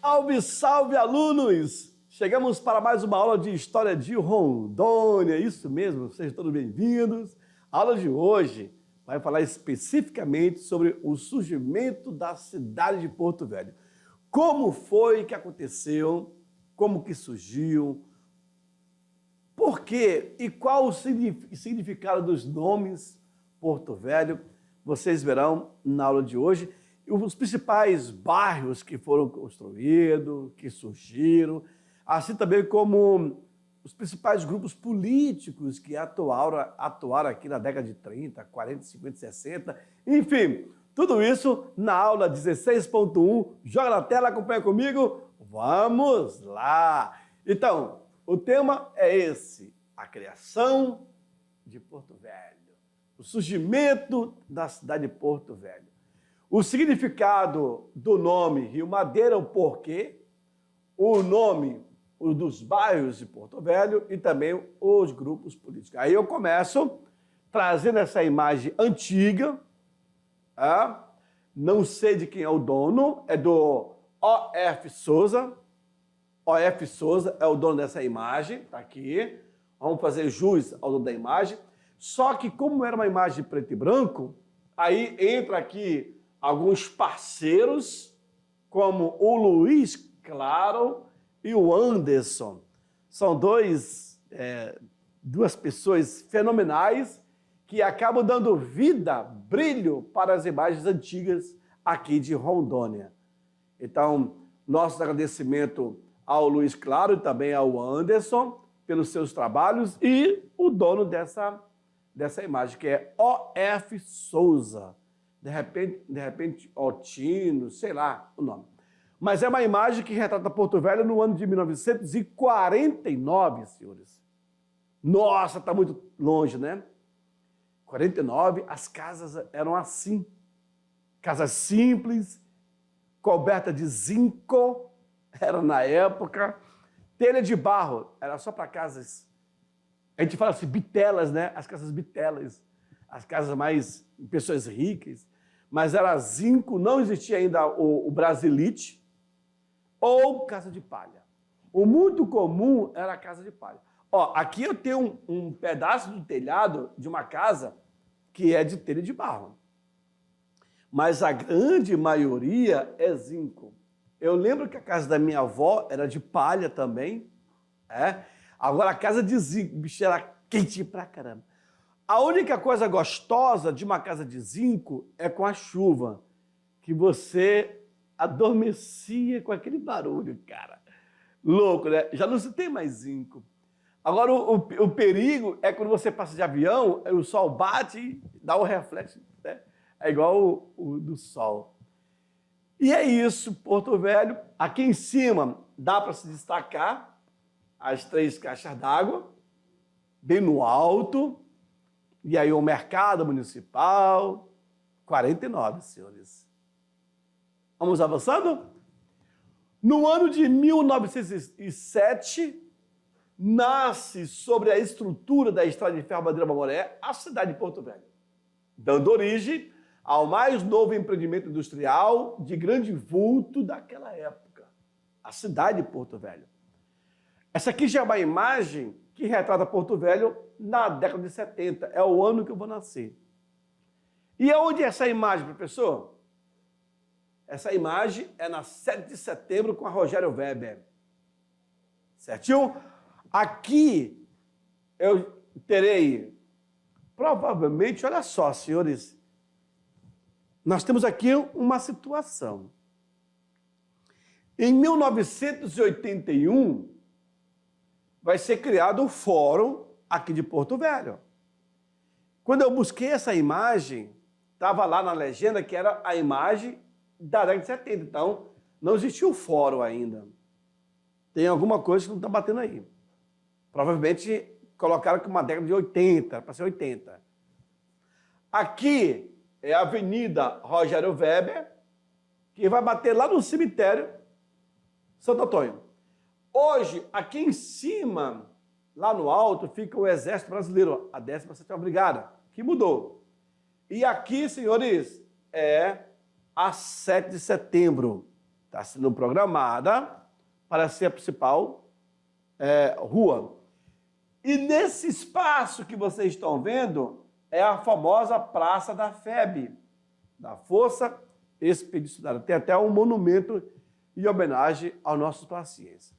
Salve, salve, alunos! Chegamos para mais uma aula de História de Rondônia, isso mesmo, sejam todos bem-vindos. A aula de hoje vai falar especificamente sobre o surgimento da cidade de Porto Velho. Como foi que aconteceu, como que surgiu, por quê e qual o significado dos nomes Porto Velho, vocês verão na aula de hoje. Os principais bairros que foram construídos, que surgiram, assim também como os principais grupos políticos que atuaram aqui na década de 30, 40, 50, 60, enfim, tudo isso na aula 16.1. Joga na tela, acompanha comigo, vamos lá! Então, o tema é esse, a criação de Porto Velho, o surgimento da cidade de Porto Velho. O significado do nome Rio Madeira, o porquê, o nome dos bairros de Porto Velho e também os grupos políticos. Aí eu começo trazendo essa imagem antiga, não sei de quem é o dono, é do O.F. Souza. O.F. Souza é o dono dessa imagem, está aqui. Vamos fazer jus ao dono da imagem. Só que como era uma imagem preto e branco, aí entra aqui alguns parceiros, como o Luiz Claro e o Anderson. São duas pessoas fenomenais que acabam dando vida, brilho para as imagens antigas aqui de Rondônia. Então, nosso agradecimento ao Luiz Claro e também ao Anderson pelos seus trabalhos e o dono dessa imagem, que é O.F. Souza. De repente, Otino, sei lá o nome. Mas é uma imagem que retrata Porto Velho no ano de 1949, senhores. Nossa, está muito longe, né? 49, as casas eram assim. Casas simples, coberta de zinco, era na época. Telha de barro, era só para casas. A gente fala assim, bitelas, né? As casas bitelas. As casas mais, pessoas ricas, mas era zinco, não existia ainda o brasilite, ou casa de palha. O muito comum era a casa de palha. Ó, aqui eu tenho um pedaço do telhado de uma casa que é de telha de barro, mas a grande maioria é zinco. Eu lembro que a casa da minha avó era de palha também, Agora a casa de zinco, bicho, era quente pra caramba. A única coisa gostosa de uma casa de zinco é com a chuva, que você adormecia com aquele barulho, cara. Louco, né? Já não se tem mais zinco. Agora, o perigo é quando você passa de avião, o sol bate e dá o reflexo, né? É igual o do sol. E é isso, Porto Velho. Aqui em cima dá para se destacar as 3 caixas d'água, bem no alto. E aí o mercado municipal, 49, senhores. Vamos avançando? No ano de 1907, nasce sobre a estrutura da Estrada de Ferro Bandeira Mamoré a cidade de Porto Velho, dando origem ao mais novo empreendimento industrial de grande vulto daquela época, a cidade de Porto Velho. Essa aqui já é uma imagem que retrata Porto Velho na década de 70, é o ano que eu vou nascer. E aonde é essa imagem, professor? Essa imagem é na 7 de setembro com a Rogério Weber. Certinho? Aqui eu terei, provavelmente, olha só, senhores, nós temos aqui uma situação. Em 1981, vai ser criado o Fórum aqui de Porto Velho. Quando eu busquei essa imagem, estava lá na legenda que era a imagem da década de 70. Então, não existia o fórum ainda. Tem alguma coisa que não está batendo aí. Provavelmente colocaram que uma década de 80, para ser 80. Aqui é a Avenida Rogério Weber, que vai bater lá no cemitério Santo Antônio. Hoje, aqui em cima, lá no alto, fica o Exército Brasileiro, a 17ª Brigada, que mudou. E aqui, senhores, é a 7 de setembro. está sendo programada para ser a principal rua. E nesse espaço que vocês estão vendo é a famosa Praça da FEB, da Força Expedicionária. Tem até um monumento em homenagem aos nossos pacientes.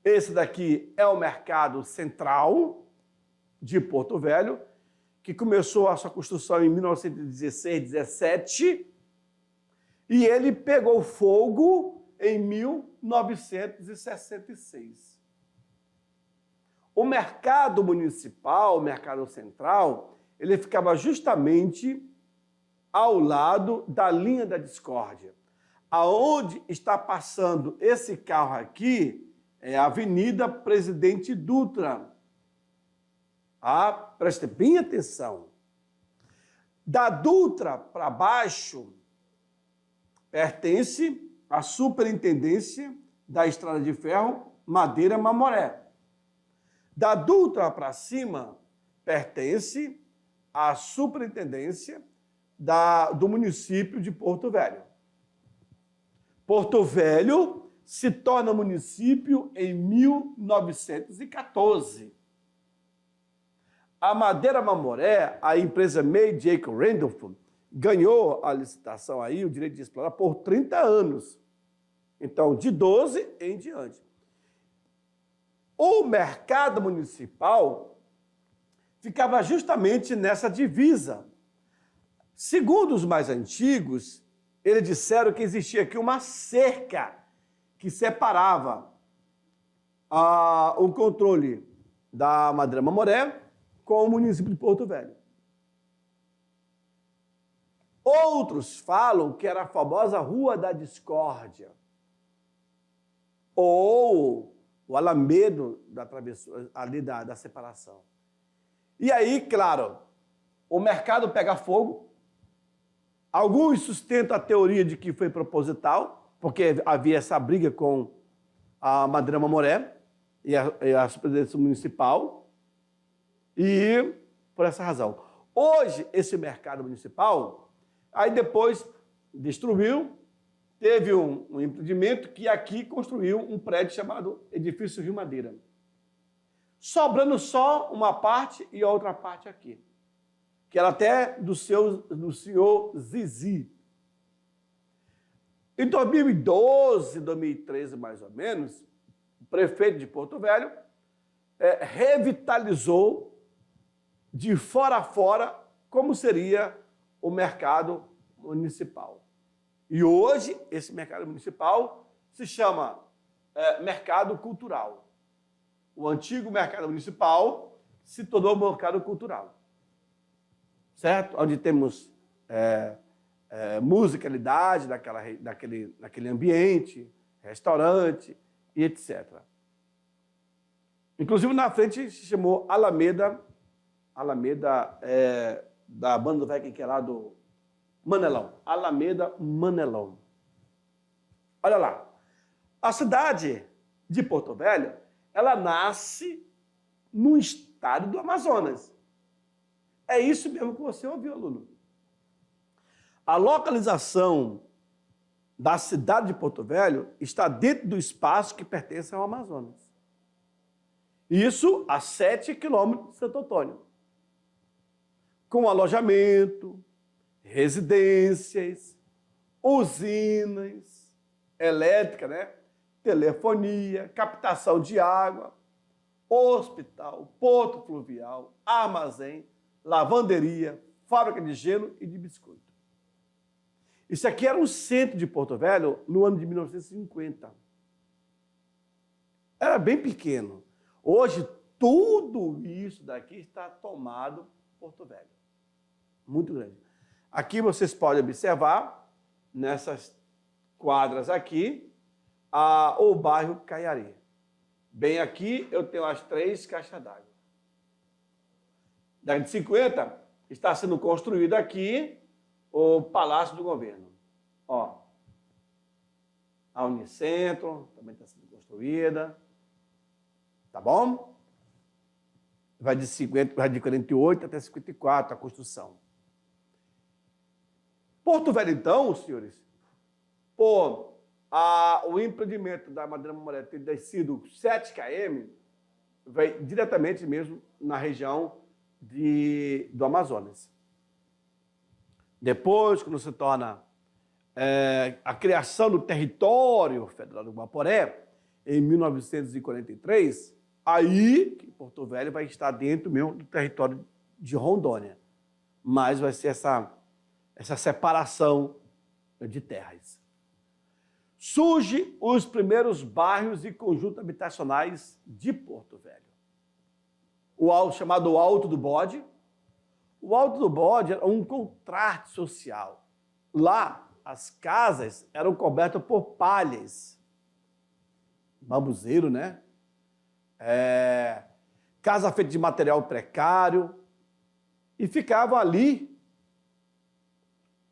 Esse daqui é o Mercado Central de Porto Velho, que começou a sua construção em 1916, 17, e ele pegou fogo em 1966. O mercado municipal, o mercado central, ele ficava justamente ao lado da linha da discórdia. Aonde está passando esse carro aqui é a Avenida Presidente Dutra. Preste bem atenção. Da Dutra para baixo, pertence à Superintendência da Estrada de Ferro Madeira Mamoré. Da Dutra para cima, pertence à Superintendência do município de Porto Velho. Porto Velho se torna município em 1914. A Madeira Mamoré, a empresa May Jacob Randolph, ganhou a licitação aí, o direito de explorar, por 30 anos. Então, de 12 em diante. O mercado municipal ficava justamente nessa divisa. Segundo os mais antigos, eles disseram que existia aqui uma cerca que separava o controle da Madeira Mamoré com o município de Porto Velho. Outros falam que era a famosa Rua da Discórdia, ou o Alamedo da travessura, ali da separação. E aí, claro, o mercado pega fogo. Alguns sustentam a teoria de que foi proposital, porque havia essa briga com a Madeira Mamoré e a Superintendência Municipal, e por essa razão. Hoje, esse mercado municipal, aí depois destruiu, teve um empreendimento que aqui construiu um prédio chamado Edifício Rio Madeira, sobrando só uma parte e a outra parte aqui, que era até do senhor Zizi. Em 2012, 2013 mais ou menos, o prefeito de Porto Velho revitalizou de fora a fora como seria o mercado municipal. E hoje, esse mercado municipal se chama mercado cultural. O antigo mercado municipal se tornou mercado cultural. Certo? Onde temos musicalidade naquele ambiente, restaurante e etc. Inclusive, na frente se chamou Alameda da banda do velho que é lá do Manelão. Alameda Manelão. Olha lá. A cidade de Porto Velho, ela nasce no estado do Amazonas. É isso mesmo que você ouviu, aluno. A localização da cidade de Porto Velho está dentro do espaço que pertence ao Amazonas. Isso a 7 quilômetros de Santo Antônio. Com alojamento, residências, usinas, elétrica, né? Telefonia, captação de água, hospital, porto fluvial, armazém, lavanderia, fábrica de gelo e de biscoito. Isso aqui era um centro de Porto Velho no ano de 1950. Era bem pequeno. Hoje, tudo isso daqui está tomado por Porto Velho. Muito grande. Aqui vocês podem observar, nessas quadras aqui, o bairro Caiari. Bem aqui eu tenho as 3 caixas d'água. Década de 50, está sendo construído aqui o Palácio do Governo. Ó, a Unicentro também está sendo construída. Tá bom? Vai de 48 até 54 a construção. Porto Velho, então, senhores, por o empreendimento da Madeira Mamoré ter descido 7 km, vai diretamente mesmo na região do Amazonas. Depois, quando se torna a criação do território federal do Guaporé, em 1943, aí que Porto Velho vai estar dentro mesmo do território de Rondônia. Mas vai ser essa separação de terras. Surgem os primeiros bairros e conjuntos habitacionais de Porto Velho. Chamado Alto do Bode. O Alto do Bode era um contraste social. Lá, as casas eram cobertas por palhas. Bambuzeiro, né? Casa feita de material precário. E ficava ali,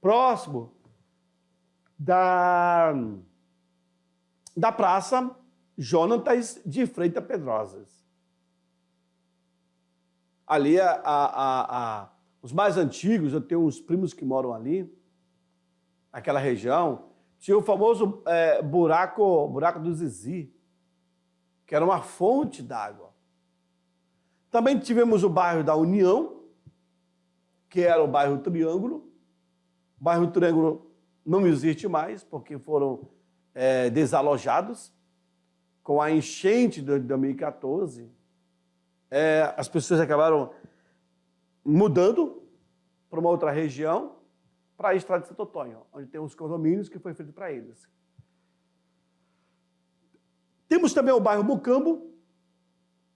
próximo da Praça Jonatas de Freitas Pedrosas. Ali, os mais antigos, eu tenho uns primos que moram ali, naquela região, tinha o famoso buraco do Zizi, que era uma fonte d'água. Também tivemos o bairro da União, que era o bairro Triângulo. O bairro Triângulo não existe mais, porque foram desalojados. Com a enchente de 2014, as pessoas acabaram mudando para uma outra região, para a Estrada de Santo Antônio, onde tem uns condomínios que foi feito para eles. Temos também o bairro Mucambo.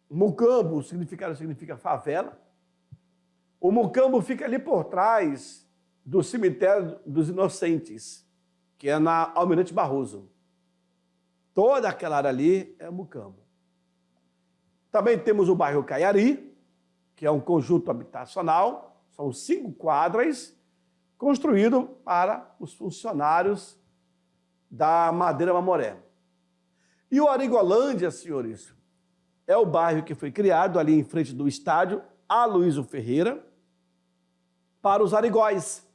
Mucambo significa favela. O Mucambo fica ali por trás do cemitério dos Inocentes, que é na Almirante Barroso. Toda aquela área ali é Mucambo. Também temos o bairro Caiari, que é um conjunto habitacional, são 5 quadras, construído para os funcionários da Madeira Mamoré. E o Arigolândia, senhores, é o bairro que foi criado ali em frente do estádio Aloysio Ferreira para os arigóis,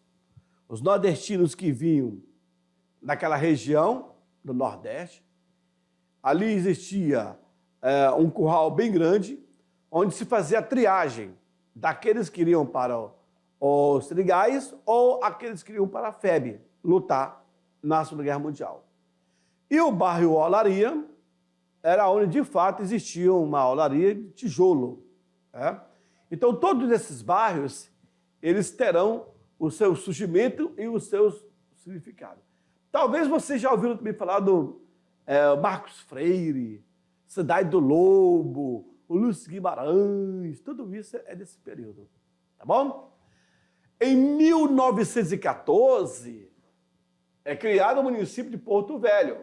os nordestinos que vinham daquela região do Nordeste. Ali existia um curral bem grande, onde se fazia a triagem daqueles que iriam para os trigais ou aqueles que iriam para a FEB lutar na Segunda Guerra Mundial. E o bairro Olaria era onde, de fato, existia uma olaria de tijolo. Então, todos esses bairros, eles terão o seu surgimento e o seu significado. Talvez vocês já ouviram também falar do Marcos Freire, Cidade do Lobo, o Lúcio Guimarães, tudo isso é desse período, tá bom? Em 1914, é criado o município de Porto Velho,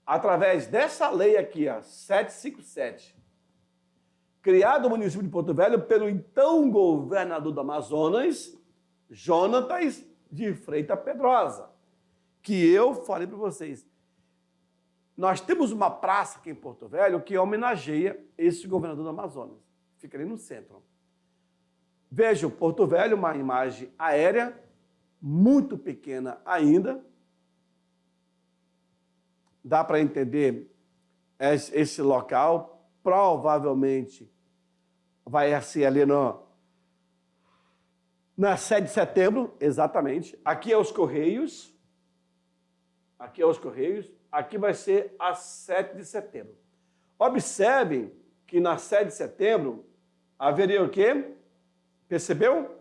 através dessa lei aqui, 757. Criado o município de Porto Velho pelo então governador do Amazonas, Jonatas de Freitas Pedrosa, que eu falei para vocês. Nós temos uma praça aqui em Porto Velho que homenageia esse governador do Amazonas. Fica ali no centro. Vejam, Porto Velho, uma imagem aérea, muito pequena ainda. Dá para entender esse local. Provavelmente vai ser ali na 7 de setembro, exatamente. Aqui é os Correios. Aqui é os Correios. Aqui vai ser a 7 de setembro. Observem que na 7 de setembro haveria o quê? Percebeu?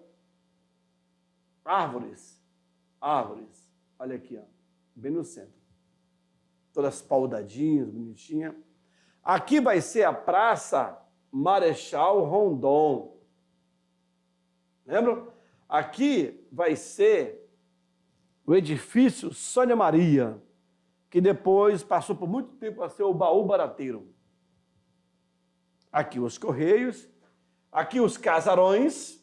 Árvores. Árvores. Olha aqui, ó, bem no centro. Todas paudadinhas, bonitinhas. Aqui vai ser a Praça Marechal Rondon. Lembram? Aqui vai ser o edifício Sônia Maria, que depois passou por muito tempo a ser o Baú Barateiro. Aqui os Correios, aqui os casarões,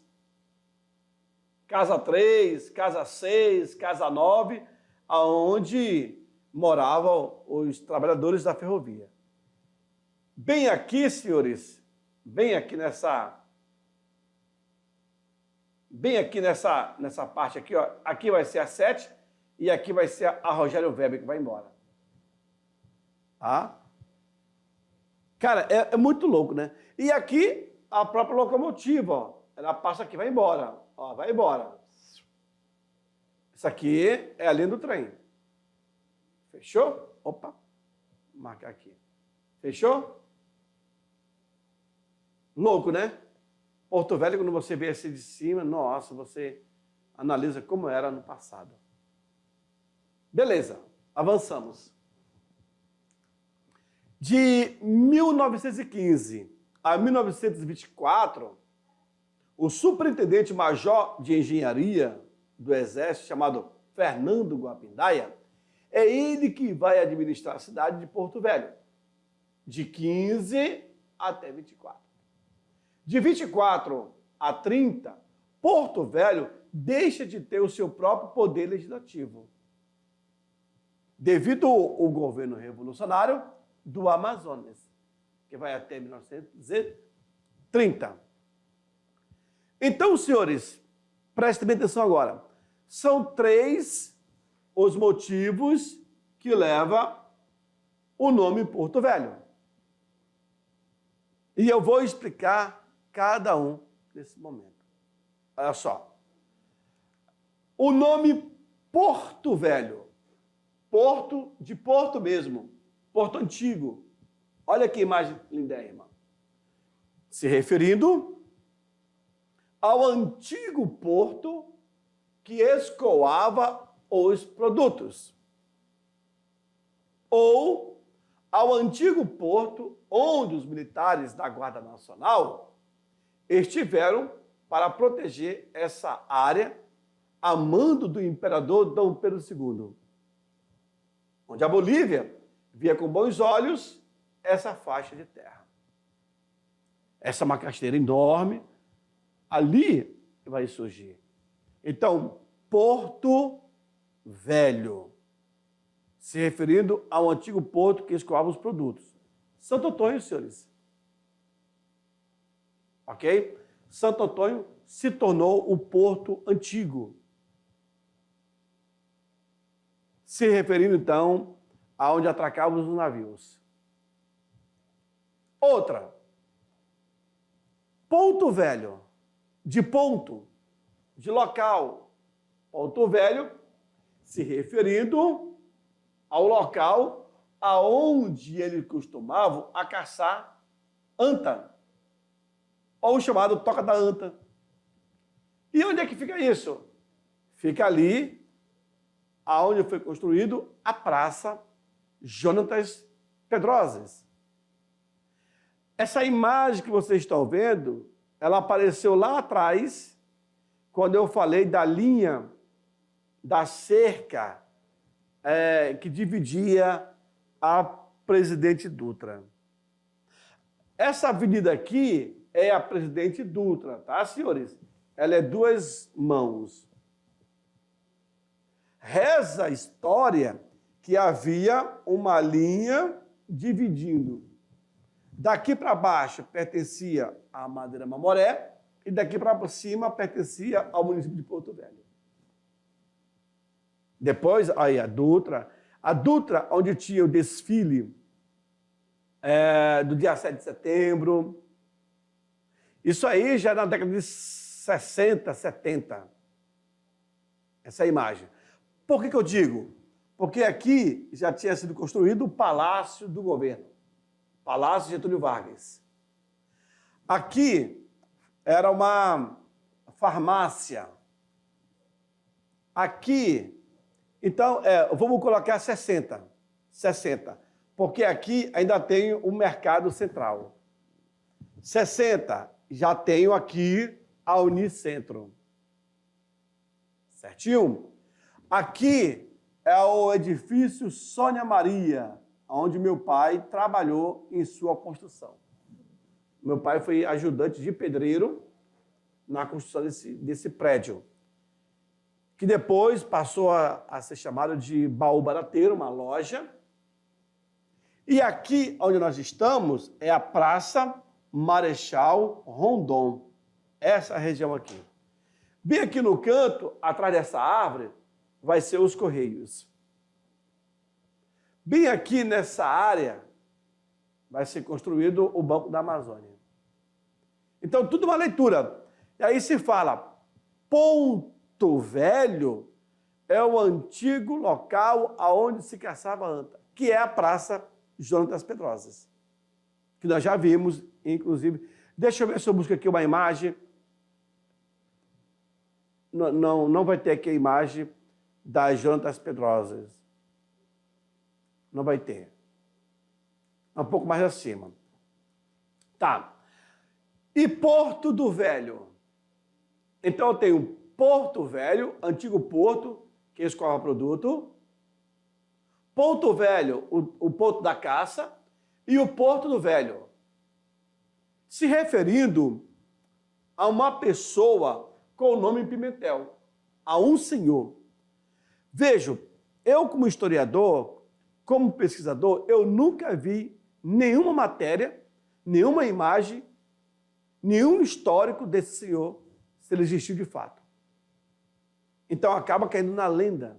Casa 3, Casa 6, Casa 9, aonde moravam os trabalhadores da ferrovia. Bem aqui, senhores, bem aqui nessa parte aqui, ó, aqui vai ser a 7 e aqui vai ser a Rogério Weber que vai embora. Tá? Cara, é muito louco, né? E aqui, a própria locomotiva, ó, ela passa aqui, vai embora. Ó, vai embora. Isso aqui é a linha do trem. Fechou? Opa, vou marcar aqui. Fechou? Louco, né? Porto Velho, quando você vê assim de cima, nossa, você analisa como era no passado. Beleza, avançamos. De 1915 a 1924, o superintendente-major de engenharia do Exército, chamado Fernando Guapindaia, é ele que vai administrar a cidade de Porto Velho, de 15 até 24. De 24 a 30, Porto Velho deixa de ter o seu próprio poder legislativo, devido ao governo revolucionário do Amazonas, que vai até 1930. Então, senhores, prestem atenção agora. São 3 os motivos que levam o nome Porto Velho. E eu vou explicar cada um nesse momento. Olha só. O nome Porto Velho, Porto de Porto mesmo, Porto Antigo. Olha que imagem lindérrima. Se referindo ao antigo porto que escoava os produtos. Ou ao antigo porto onde os militares da Guarda Nacional estiveram para proteger essa área a mando do imperador Dom Pedro II, onde a Bolívia via com bons olhos essa faixa de terra. Essa macaxeira enorme, ali vai surgir. Então, Porto Velho, se referindo ao antigo porto que escoava os produtos. Santo Antônio, senhores. Ok? Santo Antônio se tornou o porto antigo. Se referindo, então, aonde atracavam os navios. Outra. Ponto Velho. De ponto. De local. Ponto Velho, se referindo ao local aonde eles costumavam a caçar anta, ou o chamado Toca da Anta. E onde é que fica isso? Fica ali, aonde foi construído a Praça Jonatas Pedrozes. Essa imagem que vocês estão vendo, ela apareceu lá atrás, quando eu falei da linha da cerca que dividia a Presidente Dutra. Essa avenida aqui é a Presidente Dutra, tá, senhores? Ela é 2 mãos. Reza a história que havia uma linha dividindo. Daqui para baixo pertencia a Madeira Mamoré e daqui para cima pertencia ao município de Porto Velho. Depois, aí a Dutra, onde tinha o desfile do dia 7 de setembro. Isso aí já na década de 60, 70. Essa imagem. Por que eu digo? Porque aqui já tinha sido construído o Palácio do Governo. Palácio Getúlio Vargas. Aqui era uma farmácia. Aqui, então, vamos colocar 60. 60. Porque aqui ainda tem o Mercado Central. 60, já tenho aqui a Unicentro. Certinho? Aqui é o edifício Sônia Maria, onde meu pai trabalhou em sua construção. Meu pai foi ajudante de pedreiro na construção desse prédio, que depois passou a ser chamado de Baú Barateiro, uma loja. E aqui, onde nós estamos, é a Praça Marechal Rondon, essa região aqui. Bem aqui no canto, atrás dessa árvore, vai ser os Correios. Bem aqui nessa área vai ser construído o Banco da Amazônia. Então, tudo uma leitura. E aí se fala, Ponto Velho é o antigo local aonde se caçava anta, que é a Praça Jonas Pedrosas, que nós já vimos, inclusive. Deixa eu ver se eu busco aqui uma imagem. Não vai ter aqui a imagem das Jonas Pedrosas. Não vai ter. Um pouco mais acima. Tá. E Porto do Velho? Então, eu tenho Porto Velho, antigo porto, que escoava produto. Ponto Velho, o Porto da Caça. E o Porto do Velho. Se referindo a uma pessoa com o nome Pimentel, a um senhor. Vejo, eu como historiador, como pesquisador, eu nunca vi nenhuma matéria, nenhuma imagem, nenhum histórico desse senhor, se ele existiu de fato. Então acaba caindo na lenda.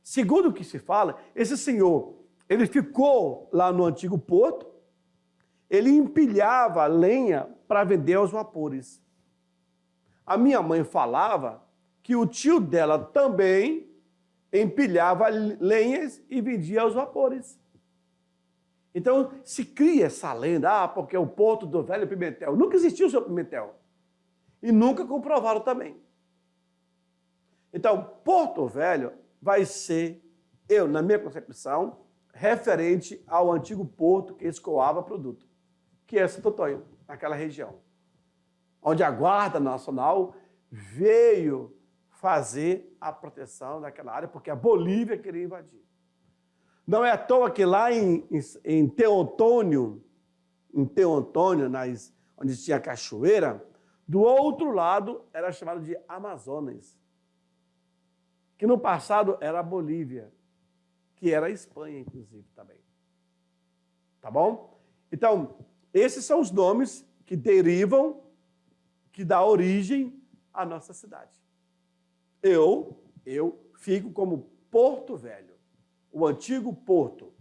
Segundo o que se fala, esse senhor, ele ficou lá no antigo porto, ele empilhava lenha para vender aos vapores. A minha mãe falava que o tio dela também empilhava lenhas e vendia aos vapores. Então, se cria essa lenda, porque é o Porto do Velho Pimentel. Nunca existiu o seu Pimentel. E nunca comprovaram também. Então, Porto Velho vai ser, na minha concepção, referente ao antigo porto que escoava produto, que é Santo Antônio, naquela região, onde a Guarda Nacional veio fazer a proteção daquela área, porque a Bolívia queria invadir. Não é à toa que lá em Teotônio, onde tinha cachoeira, do outro lado era chamado de Amazonas, que no passado era a Bolívia, que era a Espanha, inclusive, também. Tá bom? Então, esses são os nomes que derivam, que dá origem à nossa cidade. Eu fico como Porto Velho, o antigo porto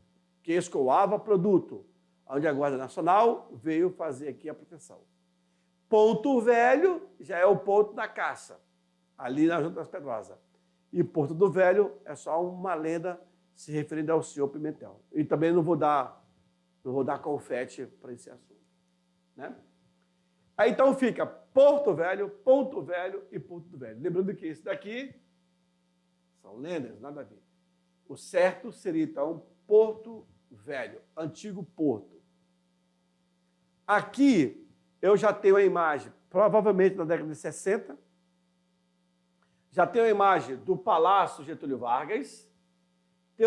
que escoava produto, onde a Guarda Nacional veio fazer aqui a proteção. Ponto Velho já é o ponto da caça, ali na Junta das Pedrosas. E Porto do Velho é só uma lenda se referindo ao senhor Pimentel. E também não vou dar confete para esse assunto. Né? Aí então fica Porto Velho, Ponto Velho e Porto do Velho. Lembrando que esse daqui são lendas, nada a ver. O certo seria então Porto Velho, antigo porto. Aqui eu já tenho a imagem, provavelmente na década de 60, já tenho a imagem do Palácio Getúlio Vargas, tem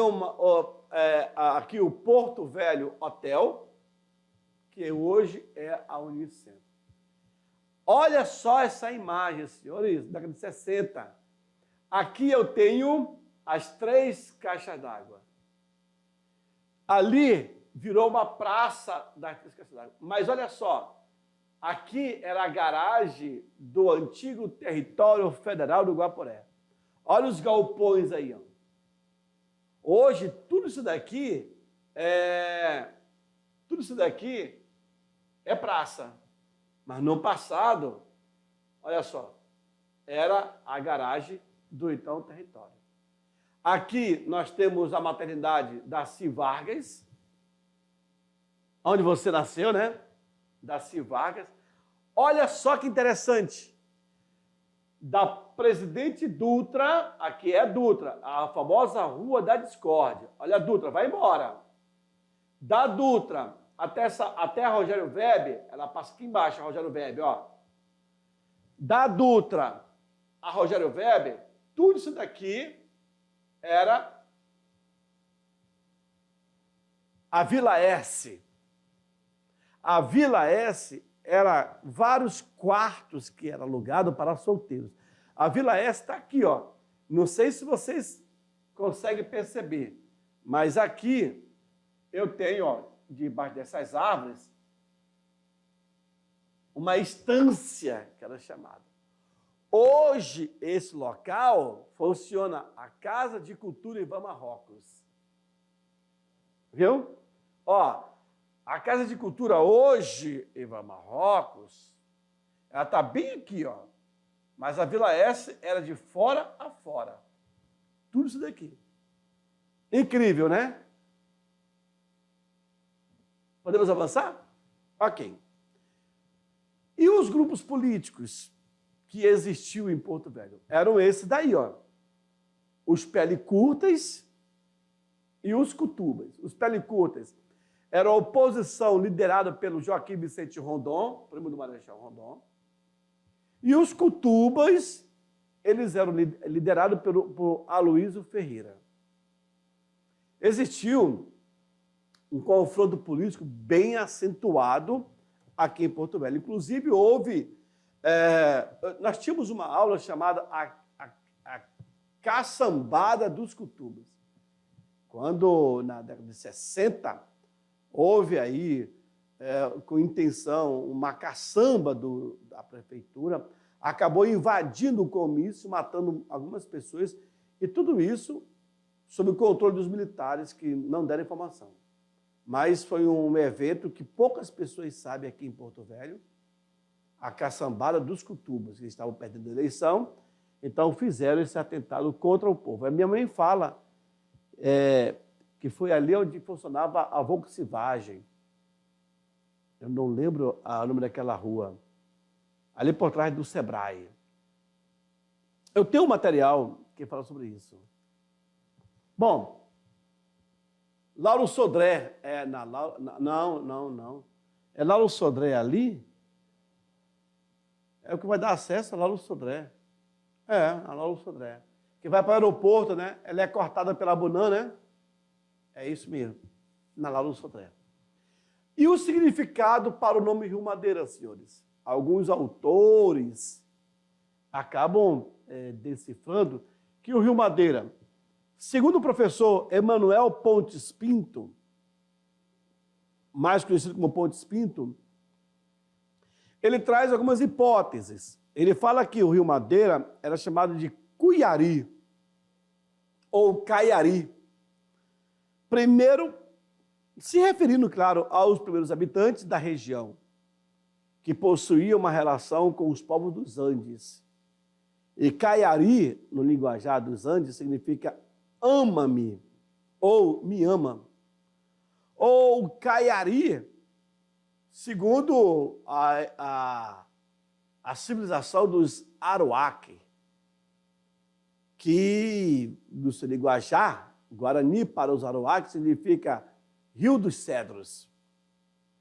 aqui o Porto Velho Hotel, que hoje é a Unicentro. Olha só essa imagem, senhores, da década de 60. Aqui eu tenho as 3 caixas d'água. Ali virou uma praça das 3 caixas d'água. Mas olha só, aqui era a garagem do antigo território federal do Guaporé. Olha os galpões aí, ó. Hoje, tudo isso daqui é praça. Mas no passado, olha só, era a garagem do então território. Aqui nós temos a maternidade Darcy Vargas, onde você nasceu, né? Darcy Vargas. Olha só que interessante. Da Presidente Dutra, aqui é Dutra, a famosa Rua da Discórdia. Olha a Dutra, vai embora. Da Dutra até a Rogério Weber, ela passa aqui embaixo, a Rogério Weber, ó. Da Dutra a Rogério Weber, tudo isso daqui era a Vila S. A Vila S era vários quartos que era alugado para solteiros. A Vila S está aqui, ó. Não sei se vocês conseguem perceber, mas aqui eu tenho, ó, debaixo dessas árvores, uma estância, que era chamada. Hoje, esse local funciona a Casa de Cultura Ivan Marrocos. Viu? Ó, a Casa de Cultura hoje, Eva Marrocos, ela está bem aqui, ó. Mas a Vila S era de fora a fora. Tudo isso daqui. Incrível, né? Podemos avançar? Ok. E os grupos políticos que existiam em Porto Velho? Eram esses daí, ó. Os pele curtas e os cutubas. Os pele curtas eram a oposição liderada pelo Joaquim Vicente Rondon, primo do Marechal Rondon. E os cutubas, eles eram liderados por Aloísio Ferreira. Existiu um confronto político bem acentuado aqui em Porto Velho. Inclusive, nós tínhamos uma aula chamada a Caçambada dos Cutubas. Quando, na década de 60, houve aí, com intenção, uma caçamba da prefeitura, acabou invadindo o comício, matando algumas pessoas, e tudo isso sob o controle dos militares que não deram informação. Mas foi um evento que poucas pessoas sabem aqui em Porto Velho, a caçambada dos cutubas, que estavam perdendo a eleição, então fizeram esse atentado contra o povo. A minha mãe fala que foi ali onde funcionava a Volkswagen. Eu não lembro o nome daquela rua. Ali por trás do Sebrae. Eu tenho um material que fala sobre isso. Bom, Lauro Sodré, não. É Lauro Sodré ali? É o que vai dar acesso a Lauro Sodré. A Lauro Sodré. Que vai para o aeroporto, né? Ela é cortada pela Bunan, né? É isso mesmo, na Lauro Sodré. E o significado para o nome Rio Madeira, senhores? Alguns autores acabam decifrando que o Rio Madeira, segundo o professor Emanuel Pontes Pinto, mais conhecido como Pontes Pinto, ele traz algumas hipóteses. Ele fala que o Rio Madeira era chamado de Cuiari ou Caiari. Primeiro, se referindo, claro, aos primeiros habitantes da região, que possuíam uma relação com os povos dos Andes. E Caiari, no linguajar dos Andes, significa ama-me, ou me ama. Ou Caiari, segundo a civilização dos Aruac, que, no seu linguajar, Guarani para os Aruac, significa Rio dos Cedros,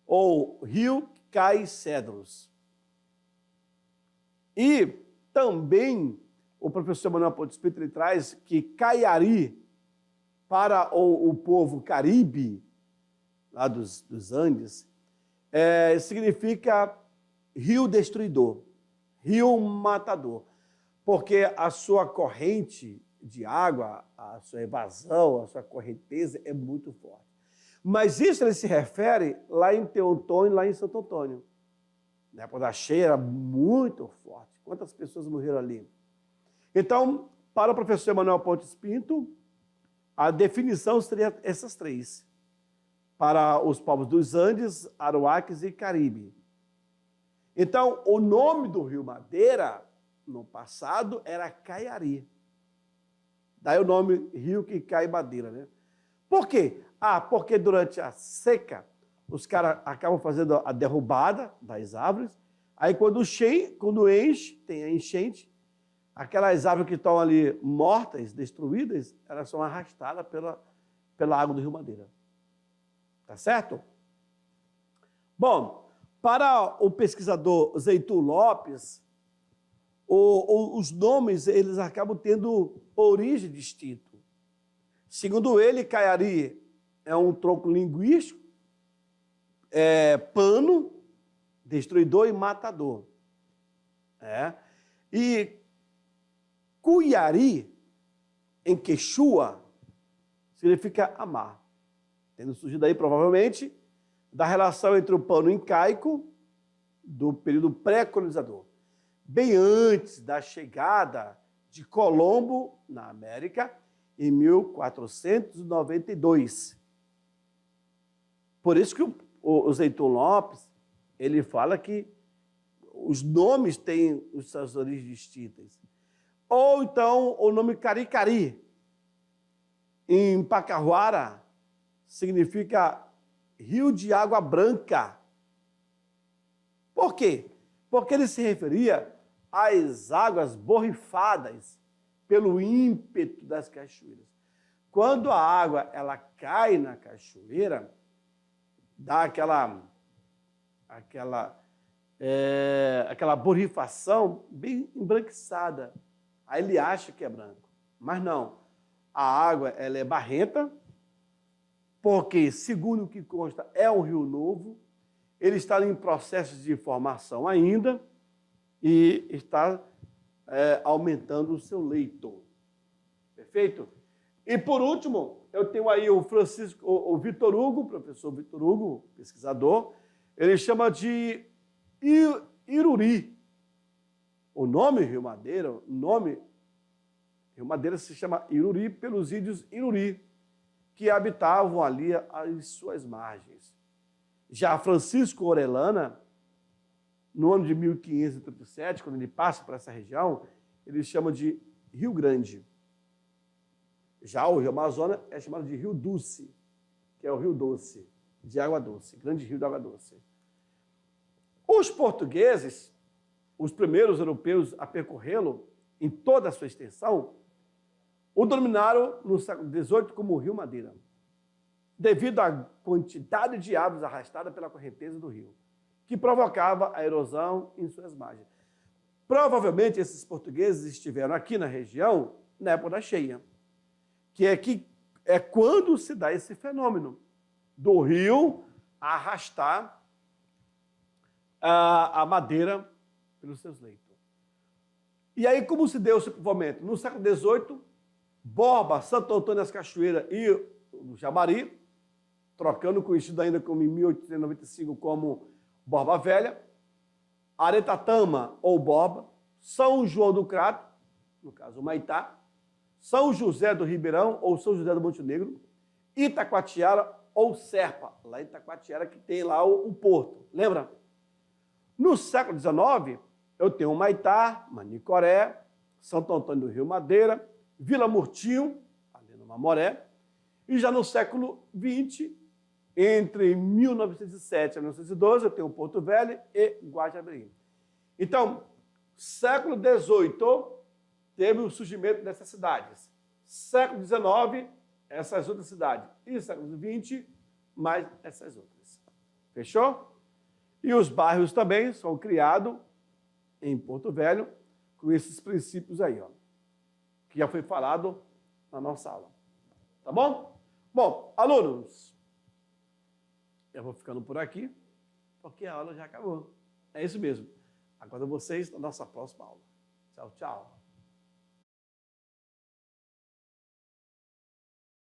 ou Rio que cai cedros. E também o professor Manuel Pontes Pinto ele traz que Caiari, para o povo caribe, lá dos Andes, significa rio destruidor, rio matador, porque a sua corrente de água, a sua evasão, a sua correnteza é muito forte. Mas isso ele se refere lá em Teotônio, lá em Santo Antônio. Na época da cheia era muito forte. Quantas pessoas morreram ali? Então, para o professor Emanuel Pontes Pinto, a definição seria essas três. Para os povos dos Andes, Aruaques e Caribe. Então, o nome do Rio Madeira, no passado, era Caiari. Daí o nome Rio que cai madeira, né? Por quê? Porque durante a seca, os caras acabam fazendo a derrubada das árvores, aí quando enche, tem a enchente, aquelas árvores que estão ali mortas, destruídas, elas são arrastadas pela água do Rio Madeira. Tá certo? Bom, para o pesquisador Zeitu Lopes, os nomes eles acabam tendo origem distinta. Segundo ele, Caiari é um tronco linguístico, pano, destruidor e matador. E Cuiari, em Quechua, significa amar. Tendo surgido aí, provavelmente, da relação entre o pano incaico do período pré-colonizador, bem antes da chegada de Colombo na América, em 1492. Por isso que o Zeiton Lopes, ele fala que os nomes têm as suas origens distintas. Ou então o nome Caricari, em Pacahuara, significa rio de água branca. Por quê? Porque ele se referia às águas borrifadas pelo ímpeto das cachoeiras. Quando a água ela cai na cachoeira, dá aquela borrifação bem embranquiçada. Aí ele acha que é branco. Mas não. A água ela é barrenta, porque, segundo o que consta, é um rio novo, ele está em processo de formação ainda e está aumentando o seu leito. Perfeito? E, por último, eu tenho aí o Vitor Hugo, professor Vitor Hugo, pesquisador, ele chama de Iruri. O nome Rio Madeira, Rio Madeira se chama Iruri pelos índios Iruri, que habitavam ali as suas margens. Já Francisco Orellana, no ano de 1537, quando ele passa por essa região, ele chama de Rio Grande. Já o Rio Amazonas é chamado de Rio Doce, que é o Rio Doce, de água doce, grande rio de água doce. Os portugueses, os primeiros europeus a percorrê-lo em toda a sua extensão, o denominaram no século XVIII como Rio Madeira, devido à quantidade de árvores arrastadas pela correnteza do rio, que provocava a erosão em suas margens. Provavelmente esses portugueses estiveram aqui na região na época da cheia, que é quando se dá esse fenômeno do rio arrastar a madeira pelos seus leitos. E aí, como se deu esse povoamento? No século XVIII, Borba, Santo Antônio das Cachoeiras e o Jamari, trocando, conhecido ainda como em 1895 como Borba Velha, Aretatama ou Borba, São João do Crato, no caso Humaitá, São José do Ribeirão ou São José do Montenegro, Itacoatiara ou Serpa, lá em Itacoatiara que tem lá o porto, lembra? No século XIX, eu tenho Humaitá, Manicoré, Santo Antônio do Rio Madeira, Vila Murtinho, ali no Mamoré, e já no século XX, entre 1907 e 1912, eu tenho Porto Velho e Guajabirim. Então, século XVIII teve o surgimento dessas cidades. Século XIX, essas outras cidades. E século XX, mais essas outras. Fechou? E os bairros também são criados em Porto Velho com esses princípios aí, ó, que já foi falado na nossa aula. Tá bom? Bom, alunos, eu vou ficando por aqui, porque a aula já acabou. É isso mesmo. Aguardo vocês na nossa próxima aula. Tchau, tchau.